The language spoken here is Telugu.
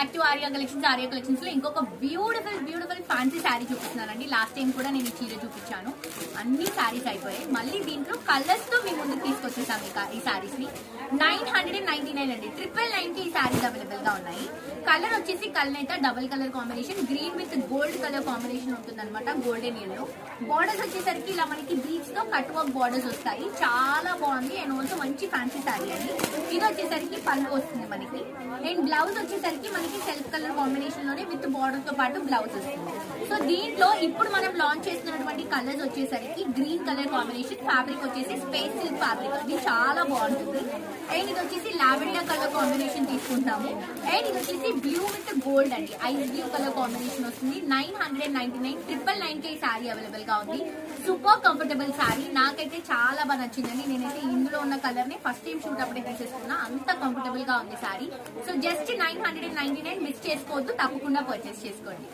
యాక్టివ్ ఆర్యా కలెక్షన్స్ లో ఇంకొక బ్యూటిఫుల్ ఫ్యాన్సీ శారీ చూపిస్తున్నానండి. లాస్ట్ టైం కూడా నేను ఈ చీర చూపించాను. అన్ని శారీస్ అయిపోయాయి. మళ్ళీ దీంట్లో కలర్స్ తో మీ ముందుకు తీసుకొచ్చేసాము ఈ శారీస్ ని. 999 అండి. 999 ఈ శారీస్ అవైలబుల్ గా ఉన్నాయి. కలర్ వచ్చేసి కల్నేత double colour combination, green with gold colour combination ఉంటుంది అనమాట. గోల్డెన్ ఎల్లో బోర్డర్స్ వచ్చేసరికి ఇలా మనకి బీచ్ తో కట్ వర్క్ బోర్డర్స్ వస్తాయి. చాలా బాగుంది అండ్ ఆల్సో మంచి ఫ్యాన్సీ శారీ అండి. ఇది వచ్చేసరికి పళ్ళు వస్తుంది మనకి. అండ్ బ్లౌజ్ వచ్చేసరికి మనకి సెల్ఫ్ కలర్ కాంబినేషన్ లోనే విత్ బార్డర్ తో పాటు బ్లౌజ్ వస్తుంది. సో దీంట్లో ఇప్పుడు మనం లాంచ్ చేస్తున్నటువంటి కలర్స్ వచ్చేసరికి గ్రీన్ కలర్ కాంబినేషన్, ఫ్యాబ్రిక్ వచ్చేసి స్పేస్ సిల్క్ ఫ్యాబ్రిక్. ఇది చాలా బాగుంటుంది. అండ్ ఇది వచ్చేసి లావెండర్ కలర్ కాంబినేషన్ తీసుకుంటాము. అండ్ ఇది వచ్చేసి బ్లూ విత్ గోల్డ్ అండి, ఐస్ బ్లూ కలర్ కాంబినేషన్ వస్తుంది. 999 999 ఈ శారీ అవైలబుల్ గా ఉంది. సూపర్ కంఫర్టబుల్ శారీ, నాకైతే చాలా బాగా నచ్చిందండి. నేనైతే ఇందులో ఉన్న కలర్ ని ఫస్ట్ టైం షూట్ అప్పుడే తీసేసుకున్నా. అంత కంఫర్టబుల్ గా ఉంది శారీ. సో జస్ట్ 999 మిస్ చేసుకోవద్దు, తప్పకుండా పర్చేస్ చేసుకోండి.